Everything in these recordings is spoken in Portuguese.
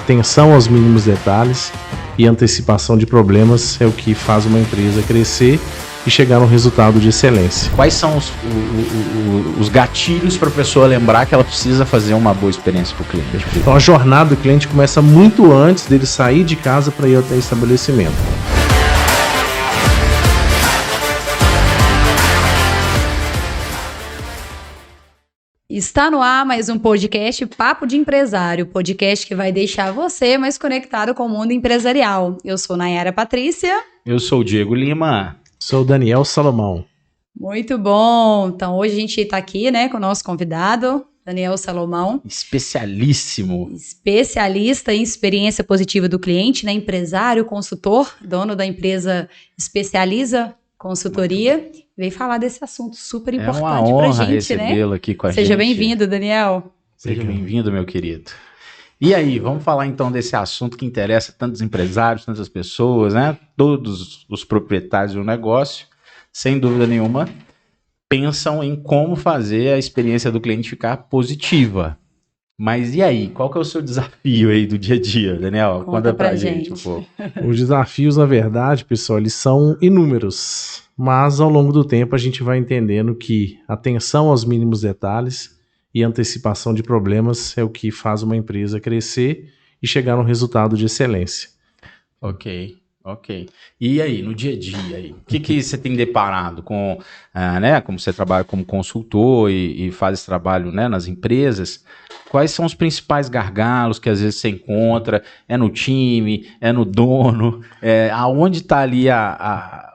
Atenção aos mínimos detalhes e antecipação de problemas é o que faz uma empresa crescer e chegar a um resultado de excelência. Quais são os gatilhos para a pessoa lembrar que ela precisa fazer uma boa experiência para o cliente? Então a jornada do cliente começa muito antes dele sair de casa para ir até o estabelecimento. Está no ar mais um podcast Papo de Empresário, podcast que vai deixar você mais conectado com o mundo empresarial. Eu sou Nayara Patrícia. Eu sou o Diego Lima. Sou o Daniel Salomão. Muito bom! Então hoje a gente está aqui, com o nosso convidado, Daniel Salomão. Especialíssimo. Especialista em experiência positiva do cliente, empresário, consultor, dono da empresa Especializa Consultoria. Veio falar desse assunto super importante pra gente, É uma honra recebê-lo aqui com a gente. Seja bem-vindo, Daniel. Seja bem-vindo, meu querido. E aí, vamos falar então desse assunto que interessa tantos empresários, tantas pessoas, Todos os proprietários do negócio, sem dúvida nenhuma, pensam em como fazer a experiência do cliente ficar positiva. Mas e aí, qual que é o seu desafio aí do dia a dia, Daniel? Conta pra gente um pouco. Os desafios, na verdade, pessoal, eles são inúmeros. Mas ao longo do tempo a gente vai entendendo que atenção aos mínimos detalhes e antecipação de problemas é o que faz uma empresa crescer e chegar a um resultado de excelência. Ok. E aí, no dia a dia, o que você tem deparado com, como você trabalha como consultor e faz esse trabalho nas empresas, quais são os principais gargalos que às vezes você encontra? É no time, é no dono, aonde está ali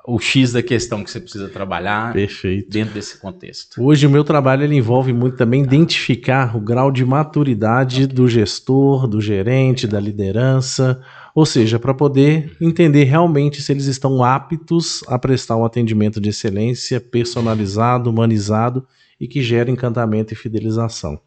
o X da questão que você precisa trabalhar. Perfeito. Dentro desse contexto? Hoje o meu trabalho ele envolve muito também identificar o grau de maturidade do gestor, do gerente, da liderança, ou seja, para poder entender realmente se eles estão aptos a prestar um atendimento de excelência, personalizado, humanizado e que gera encantamento e fidelização.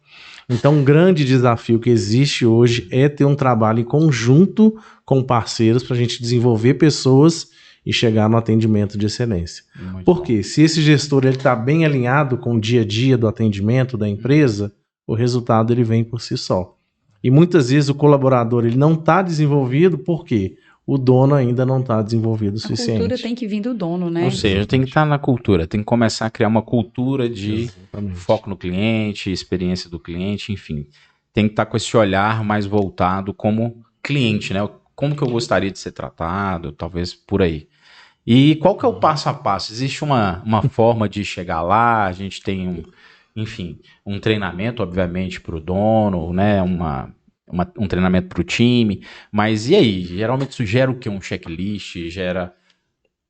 Então, um grande desafio que existe hoje é ter um trabalho em conjunto com parceiros para a gente desenvolver pessoas e chegar no atendimento de excelência. Por quê? Se esse gestor está bem alinhado com o dia a dia do atendimento da empresa, o resultado ele vem por si só. E muitas vezes o colaborador ele não está desenvolvido porque o dono ainda não está desenvolvido o suficiente. A cultura tem que vir do dono, Ou seja, tem que estar na cultura, tem que começar a criar uma cultura de foco no cliente, experiência do cliente, enfim. Tem que estar com esse olhar mais voltado como cliente, Como que eu gostaria de ser tratado, talvez por aí. E qual que é o passo a passo? Existe uma forma de chegar lá, a gente tem um treinamento, obviamente, para o dono, um treinamento para o time, mas e aí? Geralmente isso gera o quê? Um checklist?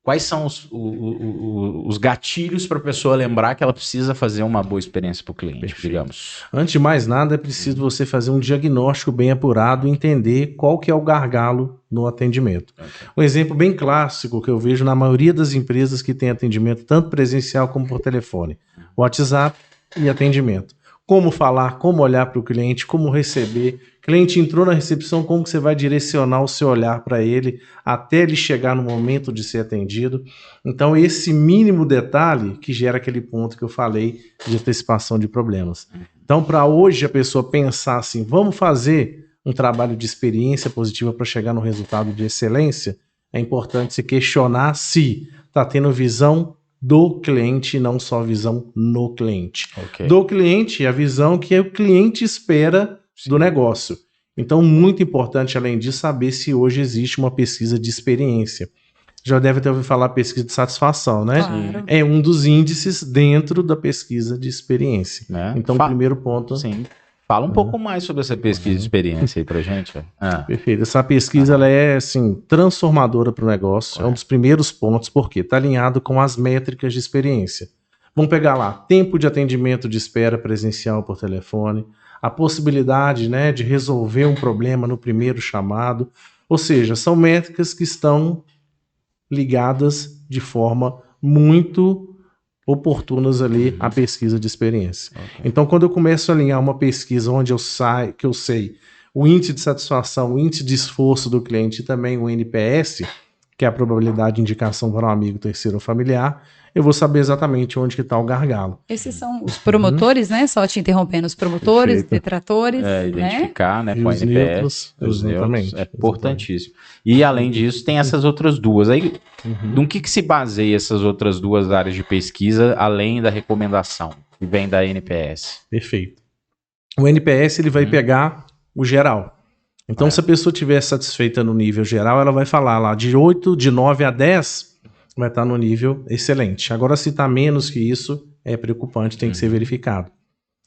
Quais são os gatilhos para a pessoa lembrar que ela precisa fazer uma boa experiência para o cliente, digamos? Antes de mais nada, é preciso você fazer um diagnóstico bem apurado e entender qual que é o gargalo no atendimento. Okay. Um exemplo bem clássico que eu vejo na maioria das empresas que tem atendimento tanto presencial como por telefone. WhatsApp e atendimento. Como falar, como olhar para o cliente, como receber. Cliente entrou na recepção, como que você vai direcionar o seu olhar para ele até ele chegar no momento de ser atendido. Então, esse mínimo detalhe que gera aquele ponto que eu falei de antecipação de problemas. Então, para hoje a pessoa pensar assim, vamos fazer um trabalho de experiência positiva para chegar no resultado de excelência, é importante se questionar se está tendo visão do cliente, não só visão no cliente. Okay. Do cliente, a visão que o cliente espera do negócio. Então, muito importante, além disso, saber se hoje existe uma pesquisa de experiência. Já deve ter ouvido falar pesquisa de satisfação, Claro. É um dos índices dentro da pesquisa de experiência. Então, o primeiro ponto... Sim. Fala um pouco mais sobre essa pesquisa de experiência aí pra gente. Perfeito. Essa pesquisa ela é transformadora para o negócio. É um dos primeiros pontos, porque está alinhado com as métricas de experiência. Vamos pegar lá, tempo de atendimento de espera presencial por telefone, a possibilidade de resolver um problema no primeiro chamado. Ou seja, são métricas que estão ligadas de forma muito oportunas ali à pesquisa de experiência. Okay. Então, quando eu começo a alinhar uma pesquisa onde eu sei o índice de satisfação, o índice de esforço do cliente e também o NPS, que é a probabilidade de indicação para um amigo, terceiro ou familiar, eu vou saber exatamente onde que está o gargalo. Esses são os promotores, né? Só te interrompendo, os promotores, detratores, identificar, né, com a os NPS, neutros, os neutros, é exatamente. importantíssimo. E além disso, tem essas outras duas. Aí, no que se baseia essas outras duas áreas de pesquisa, além da recomendação, que vem da NPS? Perfeito. O NPS, ele vai pegar o geral. Então, se a pessoa estiver satisfeita no nível geral, ela vai falar lá de 8, de 9 a 10, vai estar no nível excelente. Agora, se está menos que isso, é preocupante, tem que ser verificado.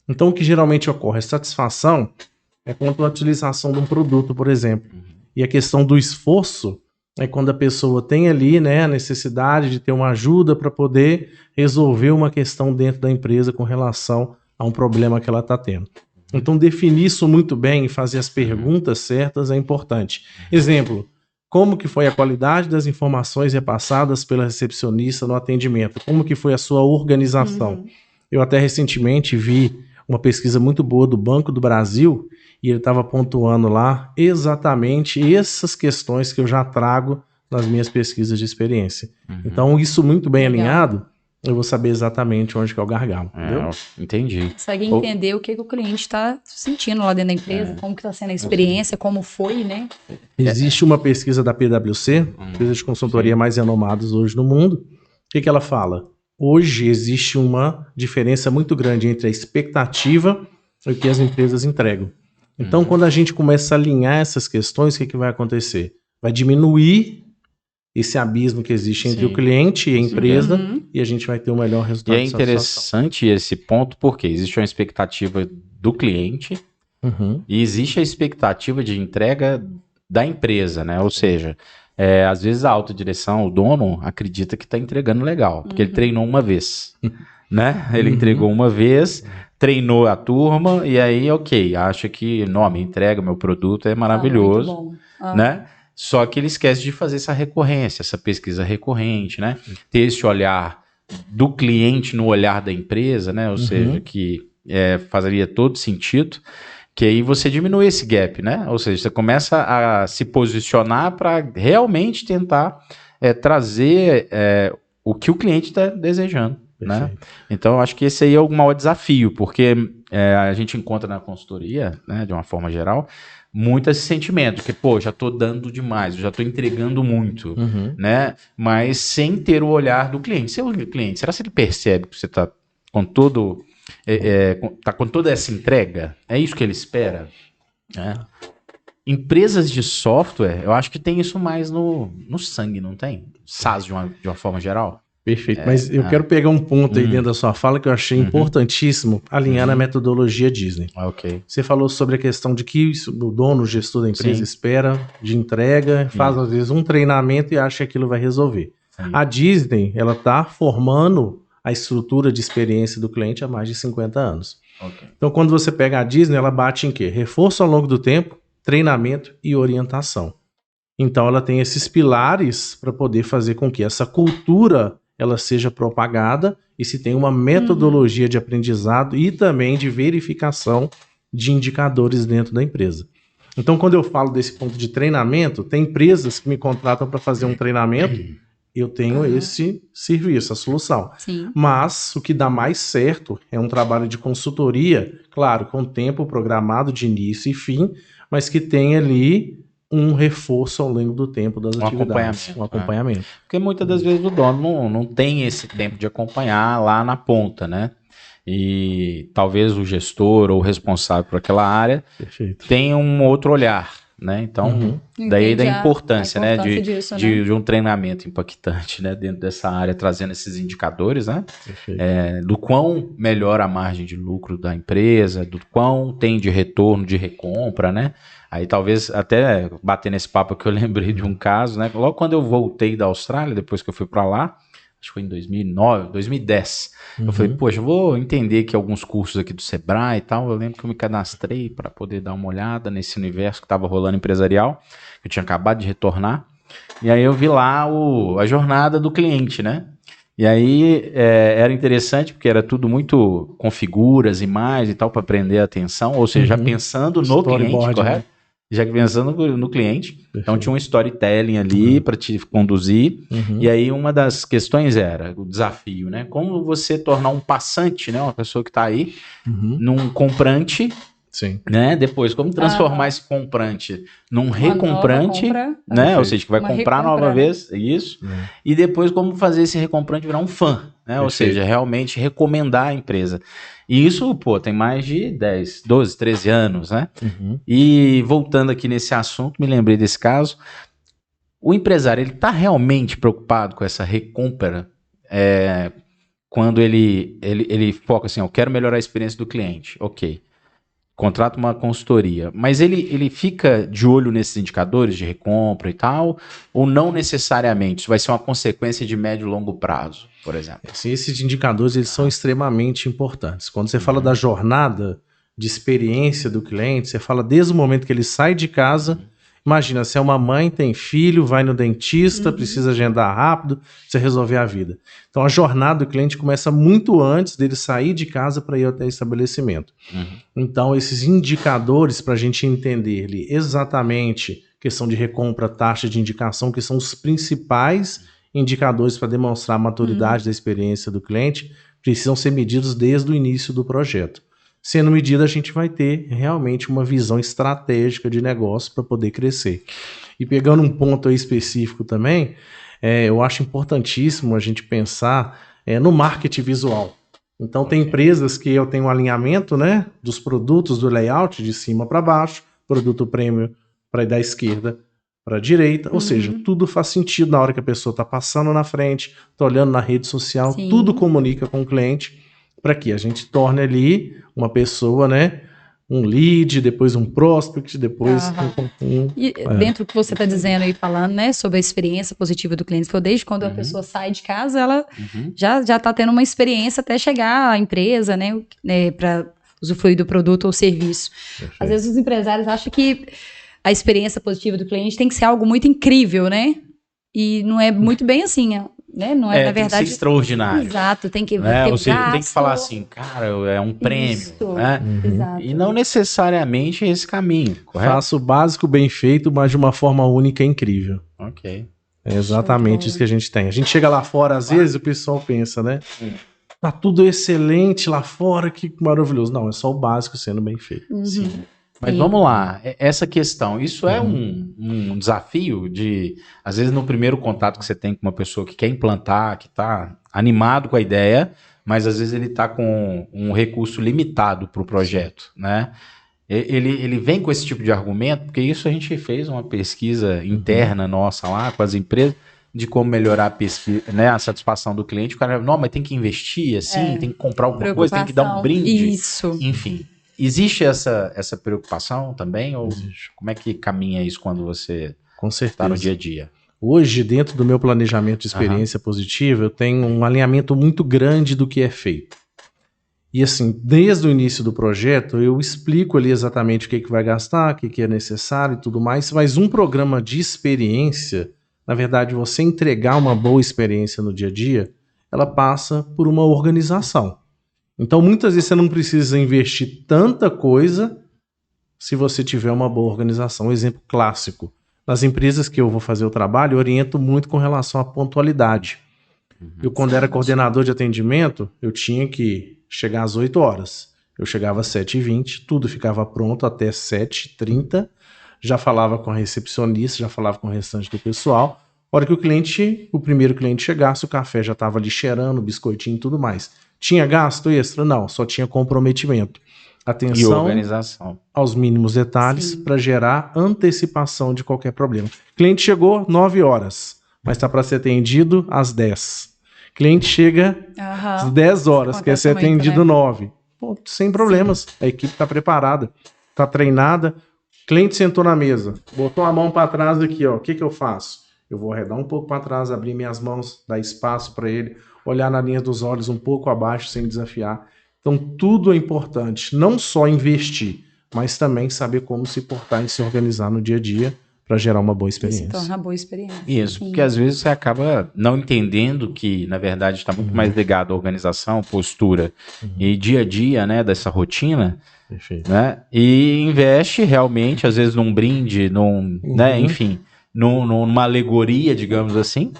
Então, o que geralmente ocorre? A satisfação é quanto à utilização de um produto, por exemplo. E a questão do esforço é quando a pessoa tem ali, né, a necessidade de ter uma ajuda para poder resolver uma questão dentro da empresa com relação a um problema que ela está tendo. Então, definir isso muito bem e fazer as perguntas certas é importante. Exemplo, como que foi a qualidade das informações repassadas pela recepcionista no atendimento? Como que foi a sua organização? Eu até recentemente vi uma pesquisa muito boa do Banco do Brasil e ele estava pontuando lá exatamente essas questões que eu já trago nas minhas pesquisas de experiência. Então, isso muito bem alinhado, eu vou saber exatamente onde que é o gargalo. Entendeu? Entendi. Consegue entender o que o cliente está sentindo lá dentro da empresa, como que está sendo a experiência, como foi, né? Existe uma pesquisa da PwC, empresa de consultoria mais renomadas hoje no mundo. O que ela fala? Hoje existe uma diferença muito grande entre a expectativa e o que as empresas entregam. Então, quando a gente começa a alinhar essas questões, o que vai acontecer? Vai diminuir esse abismo que existe entre o cliente e a empresa e a gente vai ter um melhor resultado. E é interessante esse ponto porque existe uma expectativa do cliente e existe a expectativa de entrega da empresa, né? Ou seja, às vezes a autodireção, o dono, acredita que está entregando legal, porque ele treinou uma vez, né? Ele entregou uma vez, treinou a turma e aí, ok, acha que, não, minha entrega, meu produto é maravilhoso, né? Só que ele esquece de fazer essa recorrência, essa pesquisa recorrente, né? Ter esse olhar do cliente no olhar da empresa, né? Ou seja, que faria todo sentido, que aí você diminui esse gap, né? Ou seja, você começa a se posicionar para realmente tentar trazer o que o cliente está desejando, né? Então, eu acho que esse aí é o maior desafio, porque a gente encontra na consultoria, né, de uma forma geral, muito esse sentimento, que, pô, já tô dando demais, eu já tô entregando muito, né? Mas sem ter o olhar do cliente. Seu cliente, será que ele percebe que você tá com todo... tá com toda essa entrega? É isso que ele espera? Empresas de software, eu acho que tem isso mais no sangue, não tem? SaaS de uma forma geral? Perfeito, mas eu quero pegar um ponto aí dentro da sua fala que eu achei importantíssimo alinhar na metodologia Disney. Ok. Você falou sobre a questão de que o dono, o gestor da empresa espera de entrega, faz às vezes um treinamento e acha que aquilo vai resolver. A Disney, ela está formando a estrutura de experiência do cliente há mais de 50 anos. Então, quando você pega a Disney, ela bate em quê? Reforço ao longo do tempo, treinamento e orientação. Então, ela tem esses pilares para poder fazer com que essa cultura ela seja propagada e se tem uma metodologia de aprendizado e também de verificação de indicadores dentro da empresa. Então, quando eu falo desse ponto de treinamento, tem empresas que me contratam para fazer um treinamento, eu tenho esse serviço, a solução. Mas o que dá mais certo é um trabalho de consultoria, claro, com tempo programado de início e fim, mas que tem ali um reforço ao longo do tempo das atividades. Um acompanhamento. Porque muitas das vezes o dono não tem esse tempo de acompanhar lá na ponta, né? E talvez o gestor ou o responsável por aquela área tenha um outro olhar, né? Então, daí da importância, né? De um treinamento impactante, né? Dentro dessa área, trazendo esses indicadores, né? Do quão melhora a margem de lucro da empresa, do quão tem de retorno, de recompra, né? Aí talvez até bater nesse papo que eu lembrei de um caso, né? Logo quando eu voltei da Austrália, depois que eu fui para lá, acho que foi em 2009, 2010, eu falei, poxa, eu vou entender que alguns cursos aqui do Sebrae e tal, eu lembro que eu me cadastrei para poder dar uma olhada nesse universo que estava rolando empresarial, que eu tinha acabado de retornar, e aí eu vi lá a jornada do cliente, né? E aí era interessante porque era tudo muito com figuras, imagens e tal, para prender a atenção, ou seja, já pensando no cliente, correto? já pensando no cliente. Perfeito. Então tinha um storytelling ali para te conduzir. E aí uma das questões era o desafio, né? Como você tornar um passante, né? Uma pessoa que está aí, num comprante. Sim. Né? Depois, como transformar esse comprante num recomprante, né? Ou seja, que vai comprar nova vez, isso. E depois, como fazer esse recomprante virar um fã, né? Ou seja, realmente recomendar a empresa. E isso, tem mais de 10, 12, 13 anos, né? E voltando aqui nesse assunto, me lembrei desse caso. O empresário, ele está realmente preocupado com essa recompra quando ele foca assim, eu quero melhorar a experiência do cliente, ok. Contrata uma consultoria, mas ele fica de olho nesses indicadores de recompra e tal, ou não necessariamente? Isso vai ser uma consequência de médio e longo prazo, por exemplo? Assim, esses indicadores eles são extremamente importantes. Quando você fala da jornada de experiência do cliente, você fala desde o momento que ele sai de casa. Imagina, se é uma mãe, tem filho, vai no dentista, precisa agendar rápido, precisa resolver a vida. Então a jornada do cliente começa muito antes dele sair de casa para ir até o estabelecimento. Então esses indicadores para a gente entender exatamente questão de recompra, taxa de indicação, que são os principais indicadores para demonstrar a maturidade da experiência do cliente, precisam ser medidos desde o início do projeto. Sendo medida, a gente vai ter realmente uma visão estratégica de negócio para poder crescer. E pegando um ponto aí específico também, eu acho importantíssimo a gente pensar no marketing visual. Então, tem empresas que eu tenho um alinhamento, né, dos produtos, do layout de cima para baixo, produto premium para da esquerda para a direita, ou seja, tudo faz sentido na hora que a pessoa está passando na frente, está olhando na rede social, tudo comunica com o cliente, para que a gente torne ali uma pessoa, né, um lead, depois um prospect, depois dentro do que você está dizendo aí, falando, né, sobre a experiência positiva do cliente, foi desde quando a pessoa sai de casa, ela já está tendo uma experiência até chegar à empresa, né para usufruir do produto ou serviço. Perfeito. Às vezes os empresários acham que a experiência positiva do cliente tem que ser algo muito incrível, né? E não é muito bem assim, né? Não é, na verdade, tem que ser extraordinário. Exato, tem que ter ou seja, tem que falar assim, cara, é um prêmio. Isso, né? Exato. E não necessariamente esse caminho, correto? Faço o básico bem feito, mas de uma forma única e incrível. Ok. É exatamente isso que a gente tem. A gente chega lá fora, às vezes o pessoal pensa, né? Tá tudo excelente lá fora, que maravilhoso. Não, é só o básico sendo bem feito. Sim. Mas vamos lá, essa questão, isso é um desafio de, às vezes no primeiro contato que você tem com uma pessoa que quer implantar, que está animado com a ideia, mas às vezes ele está com um recurso limitado para o projeto, né? Ele vem com esse tipo de argumento, porque isso a gente fez uma pesquisa interna nossa lá com as empresas, de como melhorar a pesquisa, né, a satisfação do cliente. O cara, não, mas tem que investir assim, tem que comprar alguma coisa, tem que dar um brinde. Isso. Enfim. Existe essa preocupação também? Ou como é que caminha isso quando você está no dia a dia? Hoje, dentro do meu planejamento de experiência positiva, eu tenho um alinhamento muito grande do que é feito. E assim, desde o início do projeto, eu explico ali exatamente o que vai gastar, o que é necessário e tudo mais, mas um programa de experiência, na verdade, você entregar uma boa experiência no dia a dia, ela passa por uma organização. Então, muitas vezes você não precisa investir tanta coisa se você tiver uma boa organização. Um exemplo clássico. Nas empresas que eu vou fazer o trabalho, eu oriento muito com relação à pontualidade. Eu, quando era coordenador de atendimento, eu tinha que chegar às 8 horas. Eu chegava às 7h20, tudo ficava pronto até 7h30. Já falava com a recepcionista, já falava com o restante do pessoal. A hora que o primeiro cliente chegasse, o café já estava ali cheirando, o biscoitinho e tudo mais. Tinha gasto extra? Não, só tinha comprometimento. Atenção e organização aos mínimos detalhes para gerar antecipação de qualquer problema. Cliente chegou 9 horas, mas está para ser atendido às 10. Cliente chega às 10 horas, quer ser atendido 9. Pô, sem problemas, a equipe está preparada, está treinada. Cliente sentou na mesa, botou a mão para trás aqui, ó. O que eu faço? Eu vou arredar um pouco para trás, abrir minhas mãos, dar espaço para ele, olhar na linha dos olhos um pouco abaixo sem desafiar. Então tudo é importante, não só investir, mas também saber como se portar e se organizar no dia a dia para gerar uma boa experiência. Se torna uma boa experiência. Isso, porque às vezes você acaba não entendendo que, na verdade, está muito mais ligado à organização, postura e dia a dia, né, dessa rotina, Perfeito. Né? E investe realmente, às vezes, num brinde, né? Enfim, numa alegoria, digamos assim.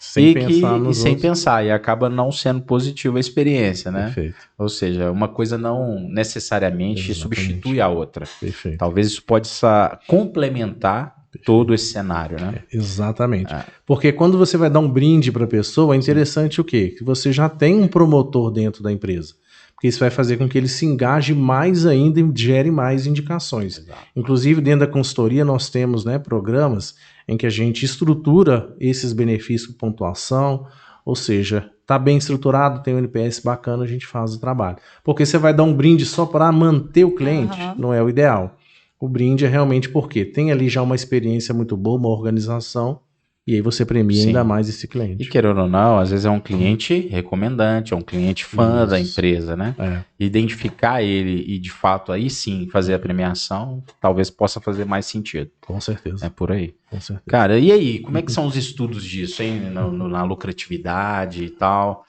Sem pensar nos sem outros. pensar, e acaba não sendo positiva a experiência, né? Perfeito. Ou seja, uma coisa não necessariamente substitui a outra. Perfeito. Talvez isso possa complementar todo esse cenário, né? Exatamente. Porque quando você vai dar um brinde para a pessoa, é interessante o quê? Que você já tem um promotor dentro da empresa. Porque isso vai fazer com que ele se engaje mais ainda e gere mais indicações. Exato. Inclusive, dentro da consultoria, nós temos, né, programas em que a gente estrutura esses benefícios com pontuação, ou seja, está bem estruturado, tem um NPS bacana, a gente faz o trabalho. Porque você vai dar um brinde só para manter o cliente, não é o ideal. O brinde é realmente porque tem ali já uma experiência muito boa, uma organização, e aí você premia ainda mais esse cliente. E querendo ou não, às vezes é um cliente recomendante, é um cliente fã da empresa, né? Identificar ele e de fato aí sim fazer a premiação, talvez possa fazer mais sentido. Com certeza. É por aí. Com certeza. Cara, e aí, como é que são os estudos disso, hein? Na lucratividade e tal?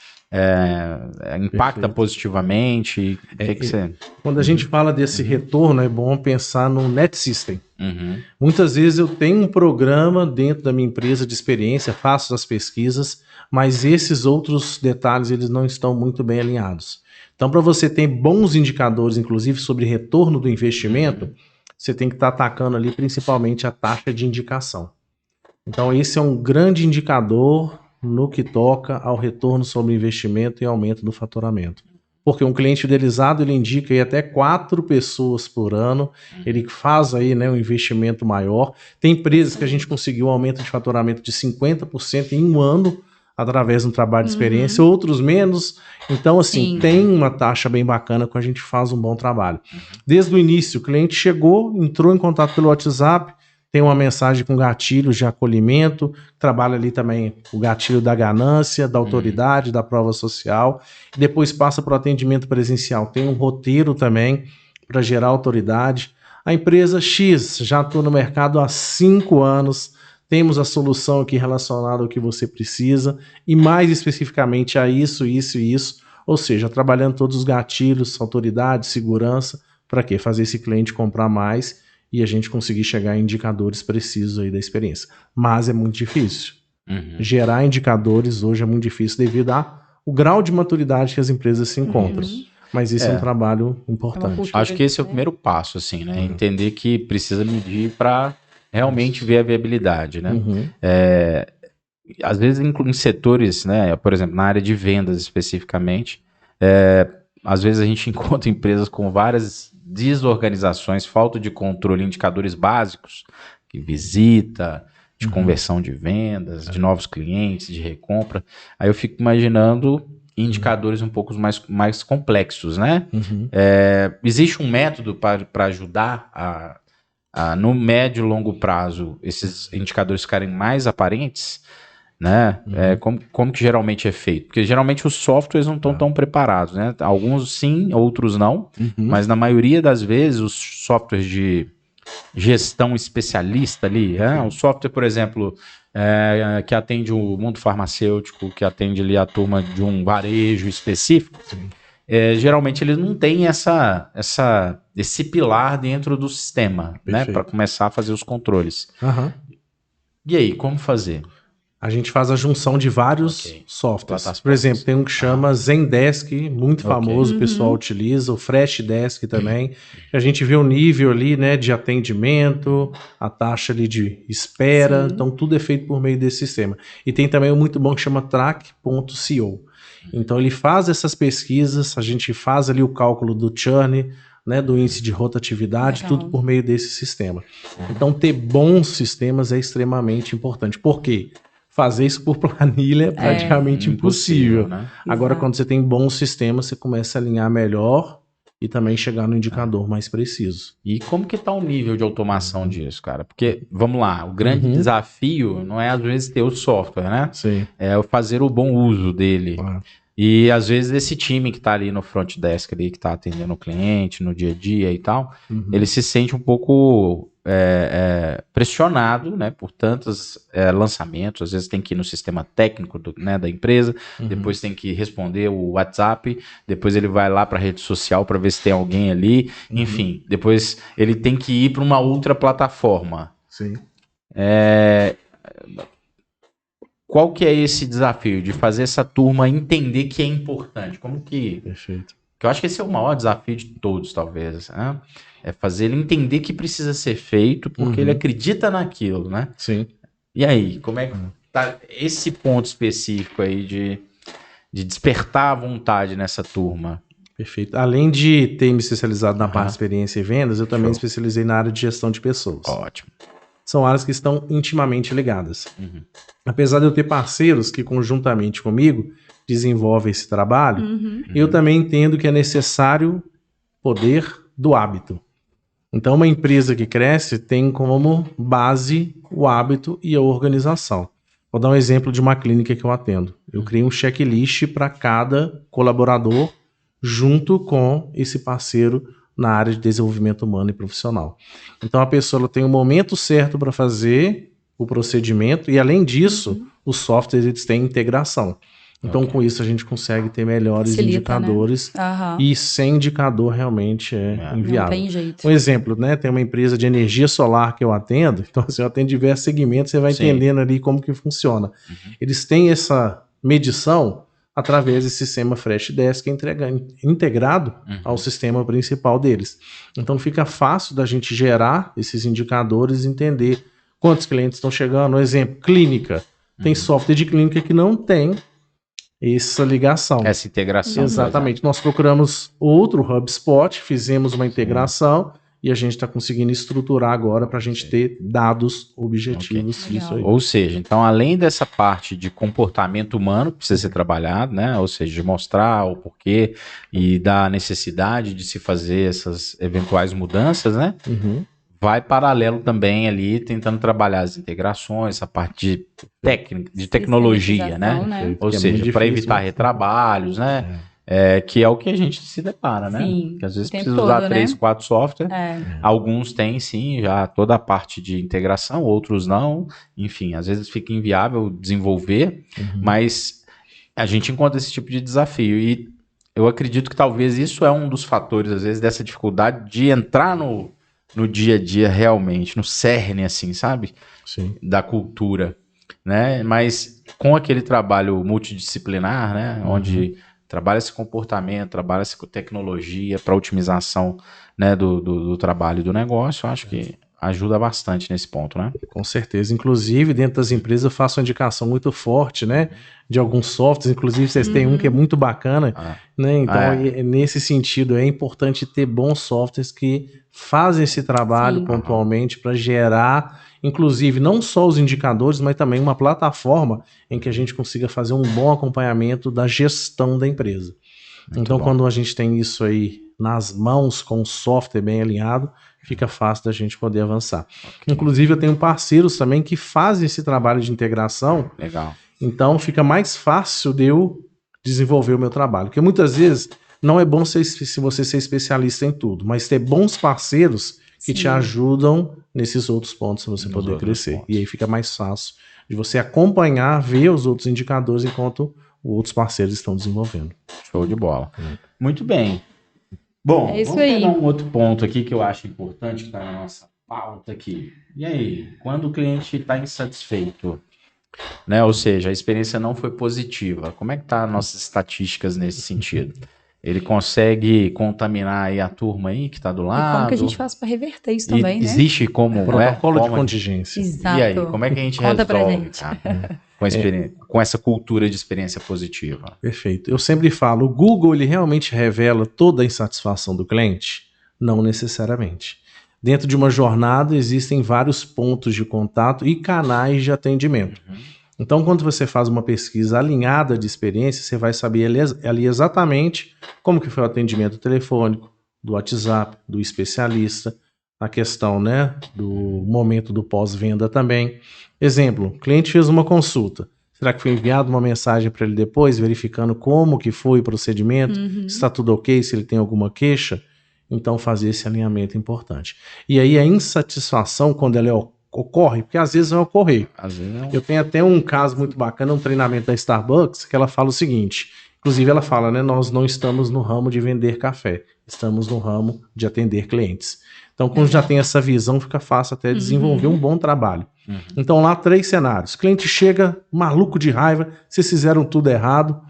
Impacta positivamente? Quando a gente fala desse retorno, é bom pensar no net system. Muitas vezes eu tenho um programa dentro da minha empresa de experiência, faço as pesquisas, mas esses outros detalhes eles não estão muito bem alinhados. Então, para você ter bons indicadores, inclusive sobre retorno do investimento, você tem que estar atacando ali principalmente a taxa de indicação. Então, esse é um grande indicador no que toca ao retorno sobre investimento e aumento do faturamento. Porque um cliente fidelizado, ele indica aí até 4 pessoas por ano, ele faz aí, né, um investimento maior. Tem empresas que a gente conseguiu um aumento de faturamento de 50% em um ano, através de um trabalho de experiência, outros menos. Então, assim, tem uma taxa bem bacana quando a gente faz um bom trabalho. Desde o início, o cliente chegou, entrou em contato pelo WhatsApp, tem uma mensagem com gatilhos de acolhimento, trabalha ali também o gatilho da ganância, da autoridade, da prova social, depois passa para o atendimento presencial. Tem um roteiro também para gerar autoridade. A empresa X, já estou no mercado há 5 anos, temos a solução aqui relacionada ao que você precisa, e mais especificamente a isso, isso e isso, ou seja, trabalhando todos os gatilhos, autoridade, segurança, para quê? Fazer esse cliente comprar mais e a gente conseguir chegar em indicadores precisos aí da experiência. Mas é muito difícil. Gerar indicadores hoje é muito difícil devido ao grau de maturidade que as empresas se encontram. Mas esse é um trabalho importante. Acho que esse é o primeiro passo, assim, né? Entender que precisa medir para realmente ver a viabilidade, né? Às vezes em setores, né? Por exemplo, na área de vendas especificamente, às vezes a gente encontra empresas com várias desorganizações, falta de controle, indicadores básicos, de visita, de conversão de vendas, de novos clientes, de recompra. Aí eu fico imaginando indicadores um pouco mais complexos, né? Existe um método para ajudar no médio e longo prazo, esses indicadores ficarem mais aparentes, né? Como que geralmente é feito? Porque geralmente os softwares não estão tão preparados, né? Alguns sim, outros não, mas na maioria das vezes os softwares de gestão especialista ali, o software, por exemplo, que atende o mundo farmacêutico, que atende ali a turma de um varejo específico, geralmente eles não têm esse pilar dentro do sistema, né? Para começar a fazer os controles. E aí, como fazer? A gente faz a junção de vários softwares. Por exemplo, tem um que chama Zendesk, muito famoso, o pessoal utiliza, o Freshdesk também. A gente vê o nível ali, né, de atendimento, a taxa ali de espera, então tudo é feito por meio desse sistema. E tem também um muito bom que chama Track.co. Então ele faz essas pesquisas, a gente faz ali o cálculo do churn, né, do índice de rotatividade, tudo por meio desse sistema. Então ter bons sistemas é extremamente importante. Por quê? Fazer isso por planilha é praticamente impossível. Né? Agora, quando você tem bons sistemas, você começa a alinhar melhor e também chegar no indicador mais preciso. E como que está o nível de automação disso, cara? Porque, vamos lá, o grande desafio não é, às vezes, ter o software, né? Sim. É fazer o bom uso dele. E às vezes esse time que está ali no front desk, ali, que está atendendo o cliente no dia a dia e tal, ele se sente um pouco pressionado, né, por tantos lançamentos. Às vezes tem que ir no sistema técnico da empresa, depois tem que responder o WhatsApp, depois ele vai lá para a rede social para ver se tem alguém ali, enfim, depois ele tem que ir para uma outra plataforma. Sim. Qual que é esse desafio de fazer essa turma entender que é importante? Como que... Perfeito. Que eu acho que esse é o maior desafio de todos, talvez, né? É fazer ele entender que precisa ser feito porque ele acredita naquilo, né? Sim. E aí, como é que tá esse ponto específico aí de despertar a vontade nessa turma? Perfeito. Além de ter me especializado na parte de experiência e vendas, eu também me especializei na área de gestão de pessoas. Ótimo. São áreas que estão intimamente ligadas. Apesar de eu ter parceiros que conjuntamente comigo desenvolvem esse trabalho, eu também entendo que é necessário poder do hábito. Então, uma empresa que cresce tem como base o hábito e a organização. Vou dar um exemplo de uma clínica que eu atendo. Eu criei um checklist para cada colaborador junto com esse parceiro na área de desenvolvimento humano e profissional. Então, a pessoa tem o momento certo para fazer o procedimento e, além disso, os softwares eles têm integração. Então, com isso, a gente consegue ter melhores indicadores, né? E sem indicador realmente é inviável. Não tem jeito. Um exemplo, né? Tem uma empresa de energia solar que eu atendo, então assim, eu atendo diversos segmentos, você vai entendendo ali como que funciona. Eles têm essa medição através desse sistema Freshdesk integrado ao sistema principal deles. Então, fica fácil da gente gerar esses indicadores e entender quantos clientes estão chegando. Um exemplo, clínica. Tem software de clínica que não tem essa ligação. Essa integração. Exatamente. Nós procuramos outro HubSpot, fizemos uma integração e a gente está conseguindo estruturar agora para a gente ter dados objetivos disso aí. Ou seja, então além dessa parte de comportamento humano que precisa ser trabalhado, né? Ou seja, de mostrar o porquê e da necessidade de se fazer essas eventuais mudanças, né? Vai paralelo também ali, tentando trabalhar as integrações, essa parte de técnica, de tecnologia, né? Ou seja, para evitar retrabalhos, né? Que é o que a gente se depara, né? Sim, que às vezes precisa usar 3, 4 softwares. Alguns têm, sim, já toda a parte de integração, outros não. Enfim, às vezes fica inviável desenvolver, mas a gente encontra esse tipo de desafio. E eu acredito que talvez isso é um dos fatores, às vezes, dessa dificuldade de entrar no dia a dia realmente, no cerne, assim, sabe? Sim. Da cultura, né? Mas com aquele trabalho multidisciplinar, né? Onde trabalha esse comportamento, trabalha essa tecnologia para otimização, né? do trabalho e do negócio, eu acho que ajuda bastante nesse ponto, né? Com certeza. Inclusive, dentro das empresas, eu faço uma indicação muito forte, né? De alguns softwares. Inclusive, vocês têm um que é muito bacana, né? Então, nesse sentido, é importante ter bons softwares que fazem esse trabalho pontualmente para gerar, inclusive, não só os indicadores, mas também uma plataforma em que a gente consiga fazer um bom acompanhamento da gestão da empresa. Então, quando a gente tem isso aí nas mãos, com o software bem alinhado, fica fácil da gente poder avançar. Inclusive, eu tenho parceiros também que fazem esse trabalho de integração. Legal. Então, fica mais fácil de eu desenvolver o meu trabalho. Porque muitas vezes não é bom se você ser especialista em tudo, mas ter bons parceiros que te ajudam nesses outros pontos para você poder crescer. E aí fica mais fácil de você acompanhar, ver os outros indicadores enquanto os outros parceiros estão desenvolvendo. Show de bola. Muito bem. Bom, vamos pegar um outro ponto aqui que eu acho importante, que está na nossa pauta aqui. E aí, quando o cliente está insatisfeito, né? Ou seja, a experiência não foi positiva, como é que tá as nossas estatísticas nesse sentido? Ele consegue contaminar aí a turma aí que está do lado? E como que a gente faz para reverter isso também, né? Existe como protocolo de contingência. Exato. E aí, como é que a gente Conta pra resolve, gente. cara, com essa cultura de experiência positiva? Perfeito. Eu sempre falo, o Google ele realmente revela toda a insatisfação do cliente? Não necessariamente. Dentro de uma jornada existem vários pontos de contato e canais de atendimento. Então, quando você faz uma pesquisa alinhada de experiência, você vai saber ali exatamente como que foi o atendimento telefônico, do WhatsApp, do especialista, a questão, né, do momento do pós-venda também. Exemplo, o cliente fez uma consulta. Será que foi enviada uma mensagem para ele depois, verificando como que foi o procedimento, se está tudo ok, se ele tem alguma queixa? Então, fazer esse alinhamento é importante. E aí, a insatisfação, quando ela ocorre, porque às vezes vai ocorrer. Eu tenho até um caso muito bacana, um treinamento da Starbucks, que ela fala o seguinte, inclusive ela fala, né, nós não estamos no ramo de vender café, estamos no ramo de atender clientes. Então, quando já tem essa visão, fica fácil até desenvolver um bom trabalho. Então, lá 3 cenários. O cliente chega maluco de raiva, vocês fizeram tudo errado.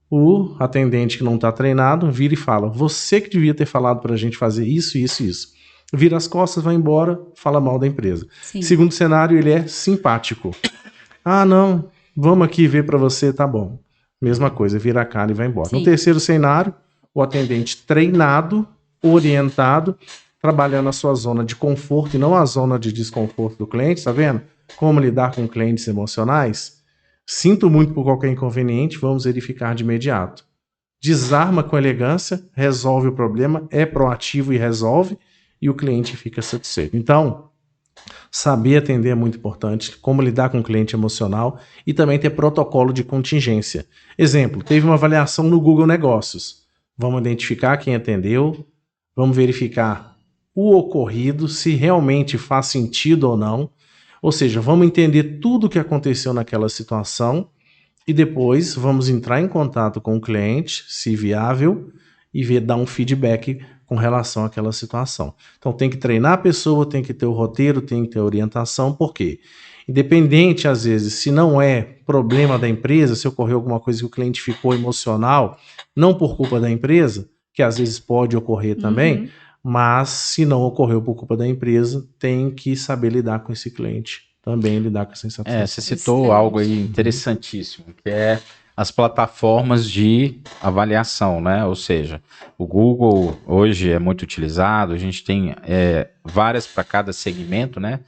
O atendente que não está treinado vira e fala, você que devia ter falado para a gente fazer isso, isso e isso. Vira as costas, vai embora, fala mal da empresa. Sim. Segundo cenário, ele é simpático. Ah, não, vamos aqui ver para você, tá bom. Mesma coisa, vira a cara e vai embora. Sim. No terceiro cenário, o atendente treinado, orientado, trabalhando a sua zona de conforto e não a zona de desconforto do cliente, tá vendo? Como lidar com clientes emocionais? Sinto muito por qualquer inconveniente, vamos verificar de imediato. Desarma com elegância, resolve o problema, é proativo e resolve, e o cliente fica satisfeito. Então, saber atender é muito importante, como lidar com o cliente emocional e também ter protocolo de contingência. Exemplo, teve uma avaliação no Google Negócios. Vamos identificar quem atendeu, vamos verificar o ocorrido, se realmente faz sentido ou não. Ou seja, vamos entender tudo o que aconteceu naquela situação e depois vamos entrar em contato com o cliente, se viável, e dar um feedback com relação àquela situação. Então tem que treinar a pessoa, tem que ter o roteiro, tem que ter orientação, por quê? Independente, às vezes, se não é problema da empresa, se ocorreu alguma coisa que o cliente ficou emocional, não por culpa da empresa, que às vezes pode ocorrer também, mas se não ocorreu por culpa da empresa, tem que saber lidar com esse cliente, também lidar com essa insatisfação. Você citou algo aí interessantíssimo, que é as plataformas de avaliação, né? Ou seja, o Google hoje é muito utilizado, a gente tem várias para cada segmento, né?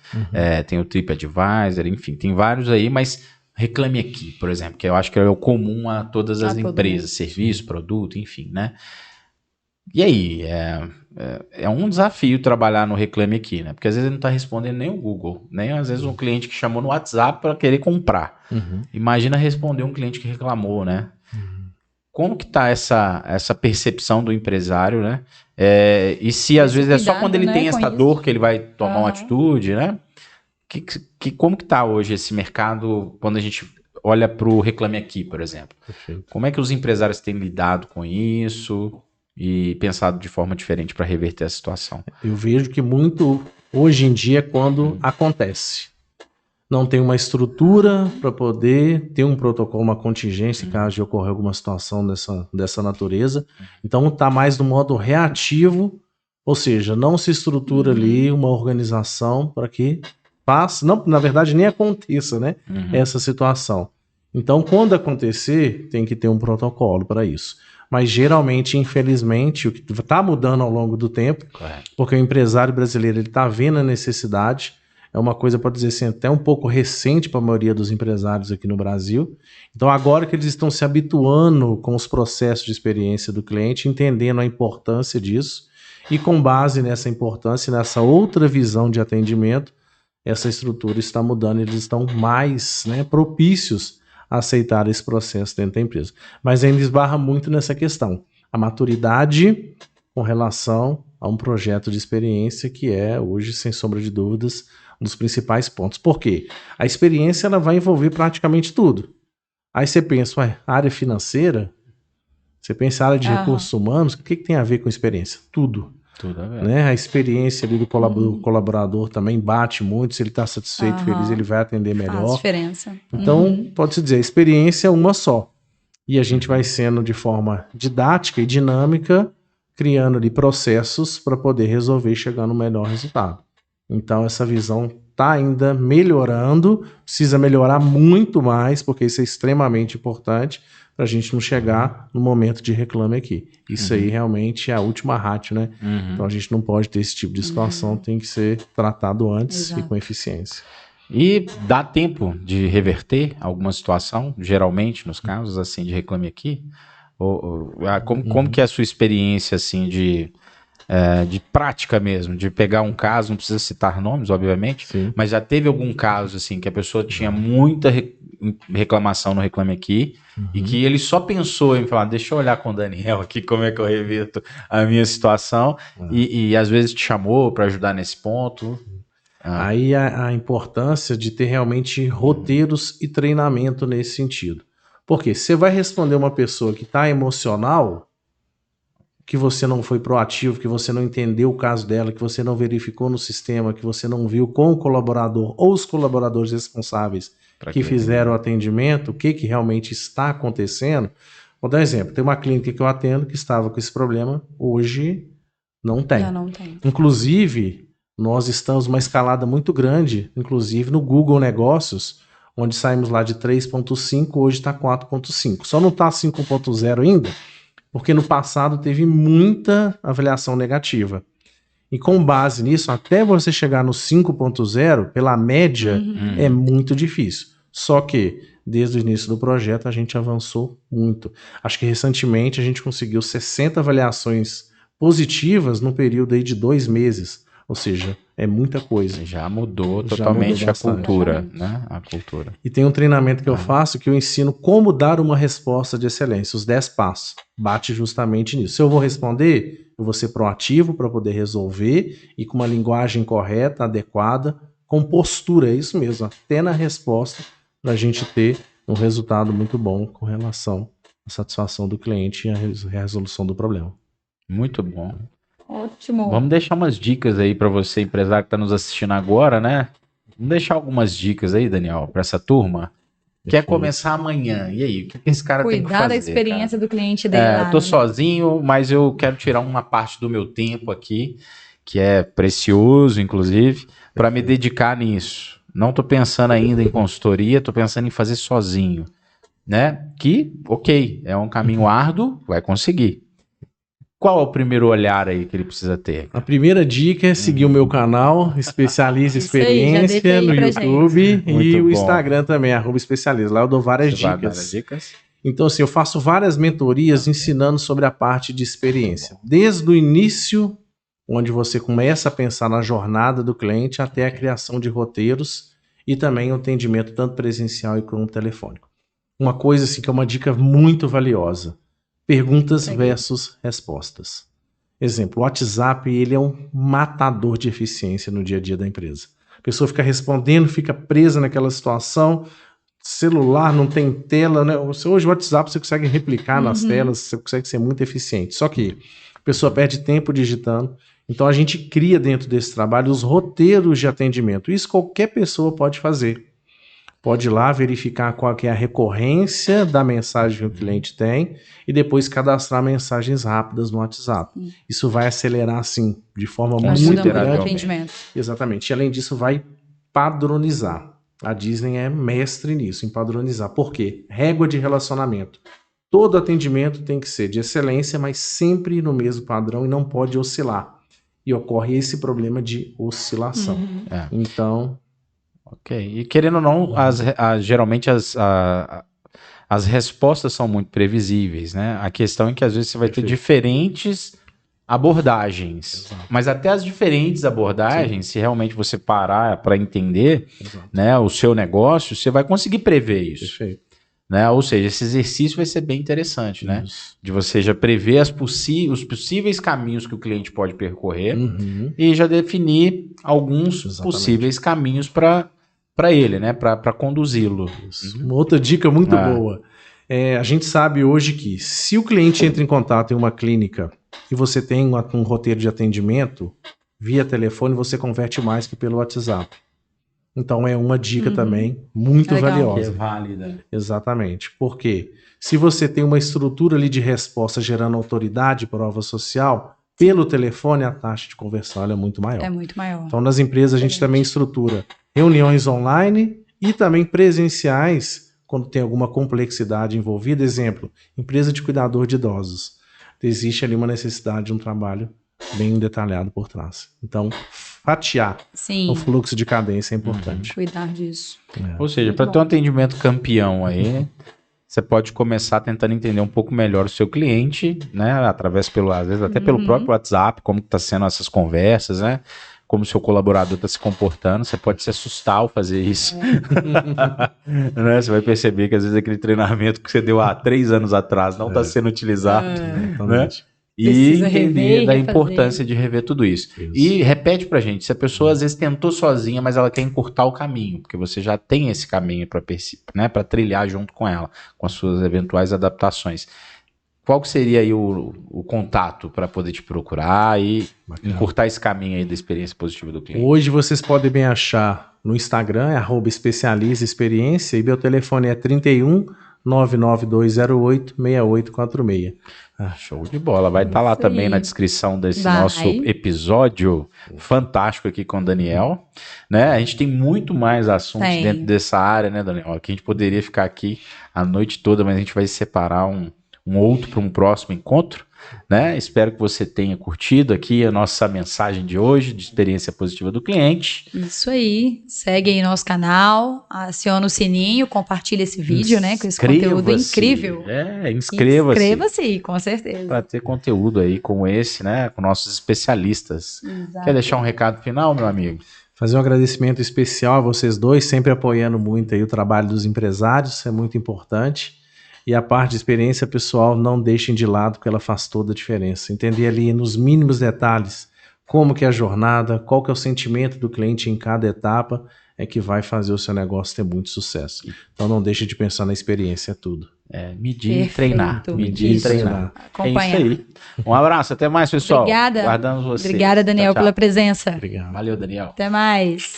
Tem o TripAdvisor, enfim, tem vários aí, mas Reclame Aqui, por exemplo, que eu acho que é o comum a todas as empresas, serviço, produto, enfim, né? E aí, é um desafio trabalhar no Reclame Aqui, né? Porque às vezes ele não está respondendo nem o Google, nem às vezes um cliente que chamou no WhatsApp para querer comprar. Imagina responder um cliente que reclamou, né? Como que tá essa percepção do empresário, né? E se às vezes é só quando ele tem essa dor que ele vai tomar uma atitude, né? Como que tá hoje esse mercado quando a gente olha para o Reclame Aqui, por exemplo? Perfeito. Como é que os empresários têm lidado com isso e pensado de forma diferente para reverter a situação? Eu vejo que muito hoje em dia é quando acontece. Não tem uma estrutura para poder ter um protocolo, uma contingência, caso de ocorrer alguma situação dessa natureza. Então está mais no modo reativo, ou seja, não se estrutura ali uma organização para que passe, não, na verdade nem aconteça, né, essa situação. Então quando acontecer, tem que ter um protocolo para isso. Mas geralmente, infelizmente, o que está mudando ao longo do tempo, porque o empresário brasileiro está vendo a necessidade, é uma coisa, pode dizer assim, até um pouco recente para a maioria dos empresários aqui no Brasil. Então agora que eles estão se habituando com os processos de experiência do cliente, entendendo a importância disso, e com base nessa importância, nessa outra visão de atendimento, essa estrutura está mudando, eles estão mais, né, propícios a aceitar esse processo dentro da empresa. Mas ainda esbarra muito nessa questão, a maturidade com relação a um projeto de experiência que é hoje, sem sombra de dúvidas, um dos principais pontos. Por quê? A experiência ela vai envolver praticamente tudo. Aí você pensa, área financeira, você pensa área de recursos humanos, o que tem a ver com experiência? Tudo. Tudo a ver. Né? A experiência ali do colaborador também bate muito, se ele está satisfeito, feliz, ele vai atender melhor. Faz diferença. Então, pode-se dizer, a experiência é uma só. E a gente vai sendo de forma didática e dinâmica, criando ali processos para poder resolver e chegar no melhor resultado. Então, essa visão está ainda melhorando, precisa melhorar muito mais, porque isso é extremamente importante para a gente não chegar no momento de Reclame Aqui. Isso aí realmente é a última ratio, né? Então, a gente não pode ter esse tipo de situação, tem que ser tratado antes e com eficiência. E dá tempo de reverter alguma situação, geralmente, nos casos assim de Reclame Aqui? Como que é a sua experiência assim de prática mesmo, de pegar um caso, não precisa citar nomes, obviamente, mas já teve algum caso assim que a pessoa tinha muita reclamação no Reclame Aqui, e que ele só pensou em falar, deixa eu olhar com o Daniel aqui como é que eu reverto a minha situação, e às vezes te chamou para ajudar nesse ponto. Aí a importância de ter realmente roteiros e treinamento nesse sentido. Porque você vai responder uma pessoa que está emocional, que você não foi proativo, que você não entendeu o caso dela, que você não verificou no sistema, que você não viu com o colaborador ou os colaboradores responsáveis que fizeram o atendimento, o que realmente está acontecendo. Vou dar um exemplo. Tem uma clínica que eu atendo que estava com esse problema, hoje não tem. Já não tem. Inclusive, nós estamos uma escalada muito grande, inclusive no Google Negócios, onde saímos lá de 3.5, hoje está 4.5. Só não está 5.0 ainda, porque no passado teve muita avaliação negativa. E com base nisso, até você chegar no 5.0, pela média, é muito difícil. Só que, desde o início do projeto, a gente avançou muito. Acho que recentemente a gente conseguiu 60 avaliações positivas no período aí de 2 meses. Ou seja, é muita coisa. Já mudou totalmente a cultura, né? A cultura. E tem um treinamento que eu faço que eu ensino como dar uma resposta de excelência, os 10 passos. Bate justamente nisso. Se eu vou responder, eu vou ser proativo para poder resolver e com uma linguagem correta, adequada, com postura, é isso mesmo, até na resposta, para a gente ter um resultado muito bom com relação à satisfação do cliente e à resolução do problema. Muito bom. Ótimo. Vamos deixar umas dicas aí para você, empresário que está nos assistindo agora, né? Vamos deixar algumas dicas aí, Daniel, para essa turma. Quer começar amanhã. E aí, o que esse cara tem que fazer? Cuidar da experiência do cliente dele. Eu tô sozinho, mas eu quero tirar uma parte do meu tempo aqui, que é precioso, inclusive, para me dedicar nisso. Não tô pensando ainda em consultoria, tô pensando em fazer sozinho, né? Que, ok, é um caminho árduo, vai conseguir. Qual é o primeiro olhar aí que ele precisa ter? A primeira dica é seguir o meu canal, Especializa Experiência, no YouTube e o Instagram também, @Especializa. Lá eu dou várias dicas. Então, assim, eu faço várias mentorias ensinando sobre a parte de experiência. Desde o início, onde você começa a pensar na jornada do cliente, até a criação de roteiros e também o atendimento tanto presencial e como telefônico. Uma coisa, assim, que é uma dica muito valiosa. Perguntas versus respostas. Exemplo, o WhatsApp, ele é um matador de eficiência no dia a dia da empresa. A pessoa fica respondendo, fica presa naquela situação, celular não tem tela, né? Hoje o WhatsApp você consegue replicar nas telas, você consegue ser muito eficiente. Só que a pessoa perde tempo digitando. Então a gente cria dentro desse trabalho os roteiros de atendimento. Isso qualquer pessoa pode fazer. Pode ir lá verificar qual que é a recorrência da mensagem que o cliente tem e depois cadastrar mensagens rápidas no WhatsApp. Isso vai acelerar, assim, de forma muito grande. Exatamente. E além disso, vai padronizar. A Disney é mestre nisso, em padronizar. Por quê? Régua de relacionamento. Todo atendimento tem que ser de excelência, mas sempre no mesmo padrão e não pode oscilar. E ocorre esse problema de oscilação. Então... Ok, e querendo ou não, geralmente as respostas são muito previsíveis, né? A questão é que às vezes você vai ter diferentes abordagens, mas até as diferentes abordagens, se realmente você parar para entender, né, o seu negócio, você vai conseguir prever isso. Né? Ou seja, esse exercício vai ser bem interessante, né? De você já prever os possíveis caminhos que o cliente pode percorrer e já definir alguns possíveis caminhos para ele, né? Para conduzi-lo. Uma outra dica muito boa. A gente sabe hoje que se o cliente entra em contato em uma clínica e você tem um roteiro de atendimento via telefone, você converte mais que pelo WhatsApp. Então é uma dica também muito valiosa. Que é válida. Exatamente. Porque se você tem uma estrutura ali de resposta gerando autoridade, prova social, pelo telefone a taxa de conversão é muito maior. É muito maior. Então nas empresas a gente também estrutura reuniões online e também presenciais quando tem alguma complexidade envolvida. Exemplo, empresa de cuidador de idosos. Existe ali uma necessidade de um trabalho bem detalhado por trás. Então, fatiar o fluxo de cadência é importante. Cuidar disso. Ou seja, para ter um atendimento campeão aí, você pode começar tentando entender um pouco melhor o seu cliente, né? Através às vezes até pelo próprio WhatsApp, como está sendo essas conversas, né? como o seu colaborador está se comportando, você pode se assustar ao fazer isso. Né? Você vai perceber que às vezes aquele treinamento que você deu há 3 anos atrás não está sendo utilizado. Né? E entender da importância de rever tudo isso. E repete pra gente, se a pessoa às vezes tentou sozinha, mas ela quer encurtar o caminho, porque você já tem esse caminho para, né, para trilhar junto com ela, com as suas eventuais adaptações. Qual que seria aí o contato para poder te procurar e encurtar esse caminho aí da experiência positiva do cliente? Hoje vocês podem me achar no Instagram, @especializaexperiência, e meu telefone é 31 99208 6846. Show de bola. Vai estar lá também na descrição desse nosso episódio fantástico aqui com o Daniel. Né? A gente tem muito mais assuntos dentro dessa área, né, Daniel? Que a gente poderia ficar aqui a noite toda, mas a gente vai separar um outro para um próximo encontro. Né? Espero que você tenha curtido aqui a nossa mensagem de hoje, de experiência positiva do cliente. Isso aí, segue aí nosso canal, aciona o sininho, compartilha esse vídeo, né, com esse conteúdo incrível. Inscreva-se. Inscreva-se, com certeza. Para ter conteúdo aí como esse, né, com nossos especialistas. Exato. Quer deixar um recado final, meu amigo? Fazer um agradecimento especial a vocês dois, sempre apoiando muito aí o trabalho dos empresários, é muito importante. E a parte de experiência pessoal, não deixem de lado, porque ela faz toda a diferença. Entender ali nos mínimos detalhes como que é a jornada, qual que é o sentimento do cliente em cada etapa, é que vai fazer o seu negócio ter muito sucesso. Então não deixe de pensar na experiência, é tudo. Medir e treinar. Medir e treinar. Acompanhar. É isso aí. Um abraço, até mais, pessoal. Obrigada. Guardamos você. Obrigada, Daniel, tchau, tchau. pela presença. Obrigado. Valeu, Daniel. Até mais.